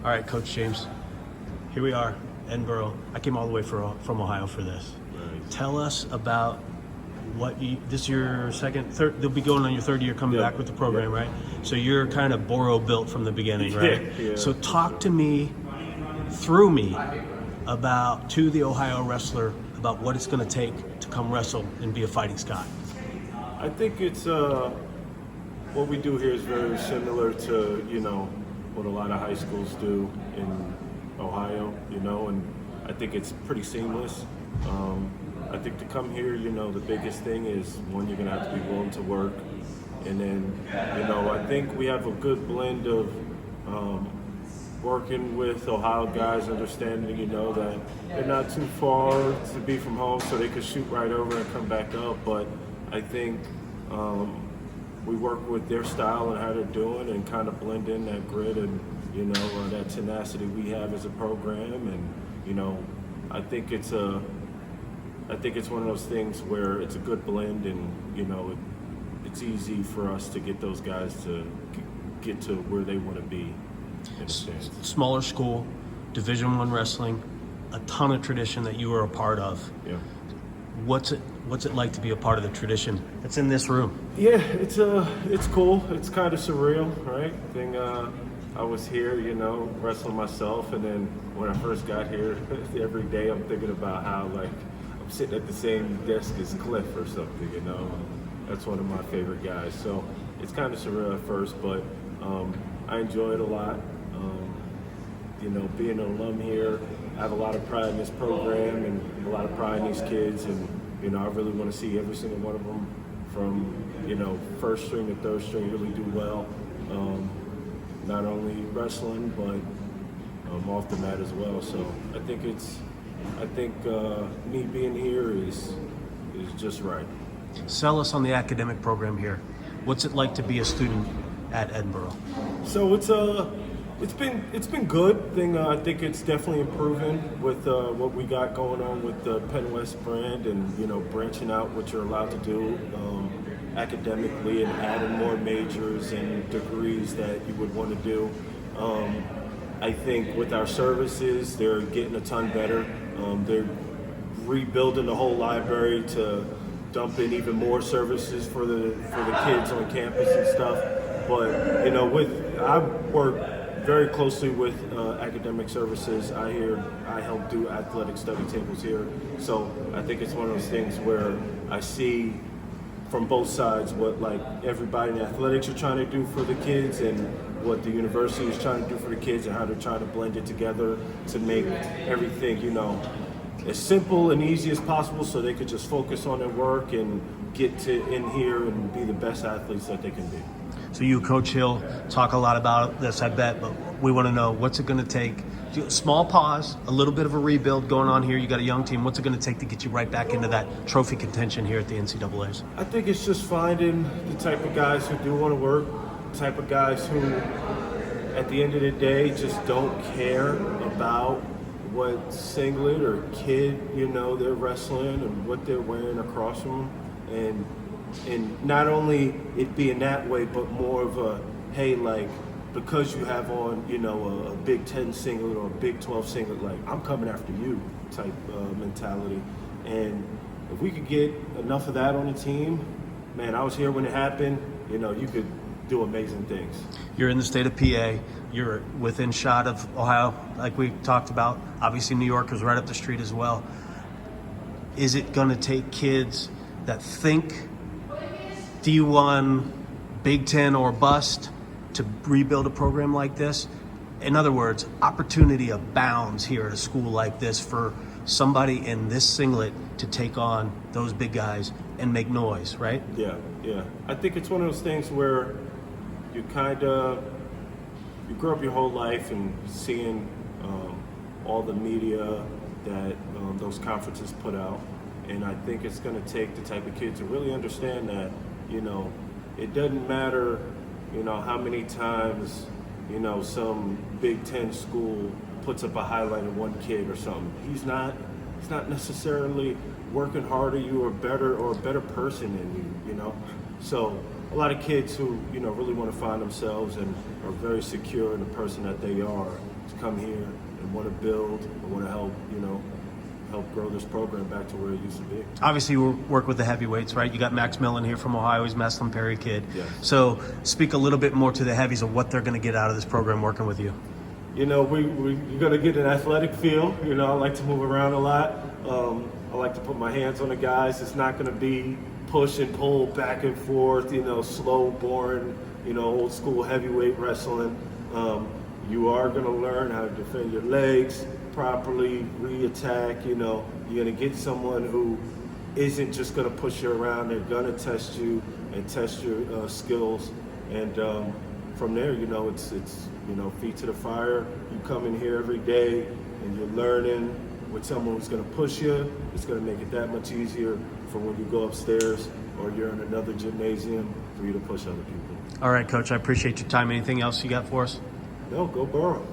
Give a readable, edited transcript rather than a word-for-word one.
All right, Coach James, here we are, Edinboro. I came all the way from Ohio for this. Nice. Tell us about this is your third, they'll be going on your third year coming back with the program, right? So you're kind of Boro built from the beginning, right? Yeah. So talk to me, through me, to the Ohio wrestler, about what it's going to take to come wrestle and be a Fighting Scot. I think it's what we do here is very similar to what a lot of high schools do in Ohio, and I think it's pretty seamless. I think to come here, the biggest thing is one, you're gonna have to be willing to work, and then I think we have a good blend of working with Ohio guys, understanding that they're not too far to be from home, so they could shoot right over and come back up. But I think we work with their style and how they're doing, and kind of blend in that grit and that tenacity we have as a program. And I think it's one of those things where it's a good blend, and it's easy for us to get those guys to get to where they want to be. In a sense. Smaller school, Division I wrestling, a ton of tradition that you are a part of. Yeah. What's it like to be a part of the tradition that's in this room? Yeah, it's cool. It's kind of surreal, right? I was here, wrestling myself, and then when I first got here, every day I'm thinking about how I'm sitting at the same desk as Cliff or something. That's one of my favorite guys. So it's kind of surreal at first, but I enjoy it a lot. Being an alum here, I have a lot of pride in this program and a lot of pride in these kids, and I really want to see every single one of them from first string to third string really do well, not only wrestling but off the mat as well. So I think me being here is just right. Sell us on the academic program here. What's it like to be a student at Edinboro? So it's been good. I think it's definitely improving with what we got going on with the Penn West brand, and branching out what you're allowed to do academically, and adding more majors and degrees that you would want to do. I think with our services, they're getting a ton better. They're rebuilding the whole library to dump in even more services for the kids on campus and stuff. But I work very closely with academic services. I help do athletic study tables here. So I think it's one of those things where I see from both sides what everybody in athletics are trying to do for the kids, and what the university is trying to do for the kids, and how they're trying to blend it together to make everything as simple and easy as possible, so they could just focus on their work and get in here and be the best athletes that they can be. So you, Coach Hill, talk a lot about this, I bet, but we want to know, what's it going to take? Small pause, a little bit of a rebuild going on here. You got a young team. What's it going to take to get you right back into that trophy contention here at the NCAAs? I think it's just finding the type of guys who do want to work, the type of guys who, at the end of the day, just don't care about what singlet or kid, they're wrestling and what they're wearing across from them. And not only it being that way, but more of a, hey, because you have on, a Big 10 singlet or a Big 12 singlet, I'm coming after you type mentality. And if we could get enough of that on the team, man, I was here when it happened, you could do amazing things. You're in the state of PA. You're within shot of Ohio, like we talked about. Obviously, New York is right up the street as well. Is it going to take kids that think D1, Big 10 or bust to rebuild a program like this? In other words, opportunity abounds here at a school like this for somebody in this singlet to take on those big guys and make noise, right? Yeah. I think it's one of those things where you grow up your whole life and seeing all the media that those conferences put out. And I think it's going to take the type of kids to really understand that, it doesn't matter, how many times, some Big 10 school puts up a highlight of one kid or something. He's not necessarily working harder you or a better person than you, So a lot of kids who really want to find themselves and are very secure in the person that they are to come here and want to build and want to help grow this program back to where it used to be. Obviously, you work with the heavyweights, right? You got Max Millen here from Ohio. He's Maslin Perry kid. Yes. So speak a little bit more to the heavies of what they're going to get out of this program working with you. You're going to get an athletic feel. I like to move around a lot. I like to put my hands on the guys. It's not going to be push and pull back and forth, slow, boring, old school heavyweight wrestling. You are going to learn how to defend your legs properly, re-attack. You're going to get someone who isn't just going to push you around. They're going to test you and test your skills. And from there, it's feet to the fire. You come in here every day and you're learning with someone who's going to push you. It's going to make it that much easier for when you go upstairs or you're in another gymnasium for you to push other people. All right, Coach, I appreciate your time. Anything else you got for us? No, go Borough.